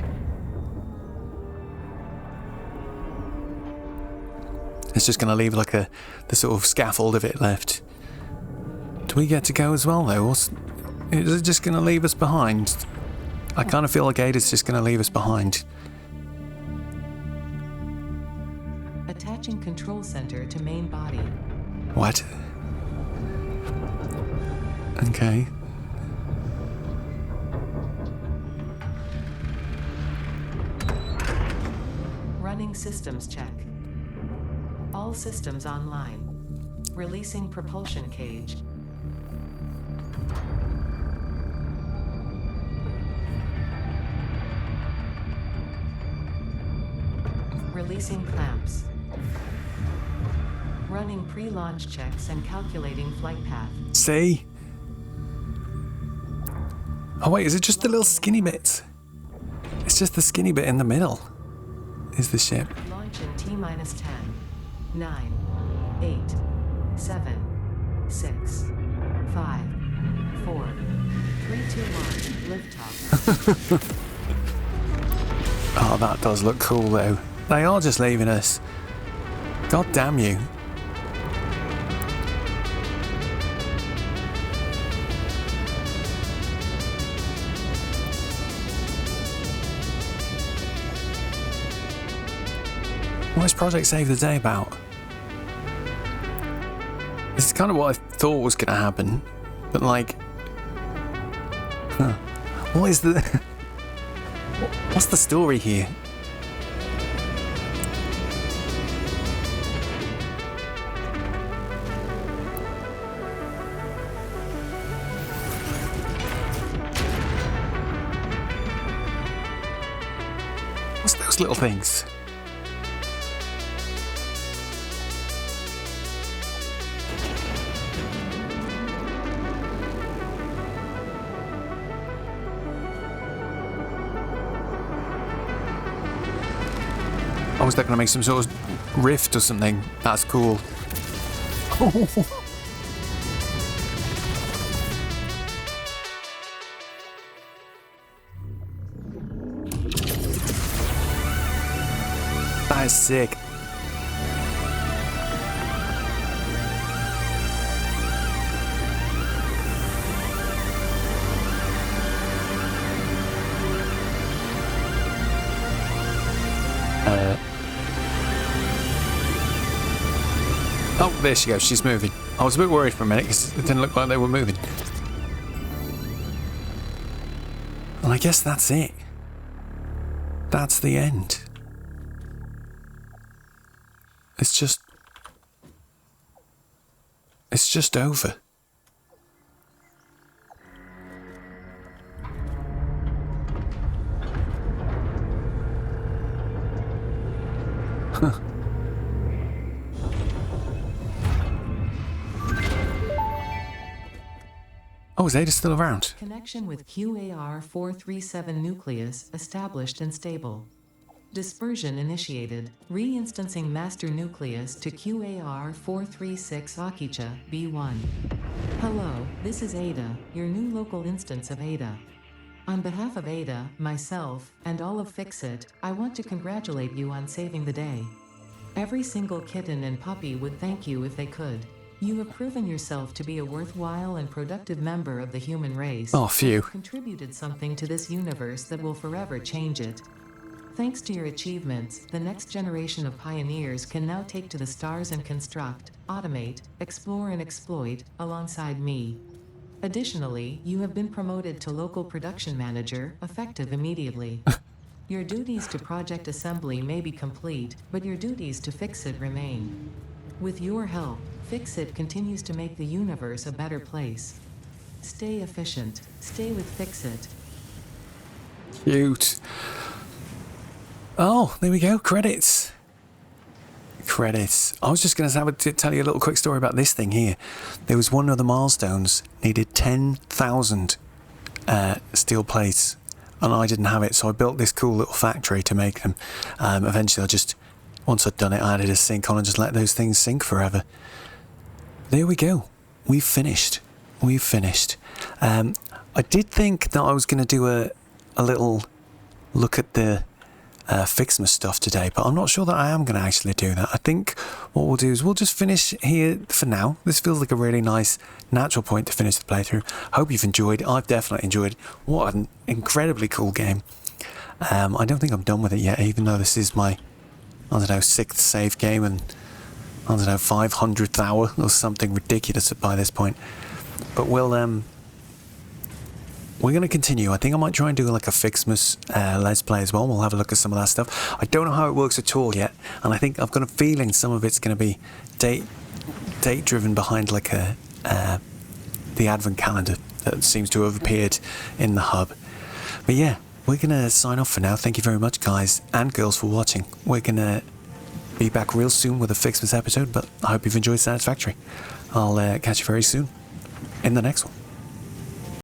It's just going to leave like the sort of scaffold of it left. Do we get to go as well though? Is it just going to leave us behind? I kind of feel like Ada's just going to leave us behind. Attaching control center to main body. What? Okay. Running systems check. All systems online. Releasing propulsion cage. Releasing clamps. Running pre-launch checks and calculating flight path. See? Oh wait, is it just the little skinny bits? It's just the skinny bit in the middle. Is the ship. Launch in T-minus 10, 9, 8, 7, 6, 5, 4, 3, 2, 1, liftoff. Oh, that does look cool though. They are just leaving us. God damn you. What is Project Save the Day about? This is kind of what I thought was going to happen, but like, what is the, what's the story here? those little things. I was going to make some sort of rift or something. That's cool. That is sick. Oh, there she goes. She's moving. I was a bit worried for a minute because it didn't look like they were moving. And I guess that's it. That's the end. It's just over. Huh. Oh, is Ada still around? Connection with QAR-437 nucleus established and stable. Dispersion initiated. Reinstancing master nucleus to QAR-436 Akicha, B1. Hello, this is Ada, your new local instance of Ada. On behalf of Ada, myself, and all of Fixit, I want to congratulate you on saving the day. Every single kitten and puppy would thank you if they could. You have proven yourself to be a worthwhile and productive member of the human race. Oh, phew. You've contributed something to this universe that will forever change it. Thanks to your achievements, the next generation of pioneers can now take to the stars and construct, automate, explore and exploit, alongside me. Additionally, you have been promoted to local production manager, effective immediately. Your duties to project assembly may be complete, but your duties to Fixit remain. With your help, Fixit continues to make the universe a better place. Stay efficient. Stay with Fixit. Cute. Oh, there we go. Credits. Credits. I was just going to tell you a little quick story about this thing here. There was one of the milestones. Needed 10,000 steel plates. And I didn't have it. So I built this cool little factory to make them. Eventually, once I'd done it, I added a sink on and just let those things sink forever. There we go. We've finished. We've finished. I did think that I was going to do a little look at the Fixmas stuff today, but I'm not sure that I am going to actually do that. I think what we'll do is we'll just finish here for now. This feels like a really nice, natural point to finish the playthrough. Hope you've enjoyed. I've definitely enjoyed. What an incredibly cool game. I don't think I'm done with it yet, even though this is my, I don't know, 6th save game and, I don't know, 500th hour or something ridiculous by this point. But we're going to continue. I think I might try and do like a Fixmas Let's Play as well. We'll have a look at some of that stuff. I don't know how it works at all yet, and I think I've got a feeling some of it's going to be date driven behind like the advent calendar that seems to have appeared in the hub. But yeah, we're going to sign off for now. Thank you very much, guys and girls, for watching. We're going to be back real soon with a Fixmas episode, but I hope you've enjoyed Satisfactory. I'll catch you very soon in the next one.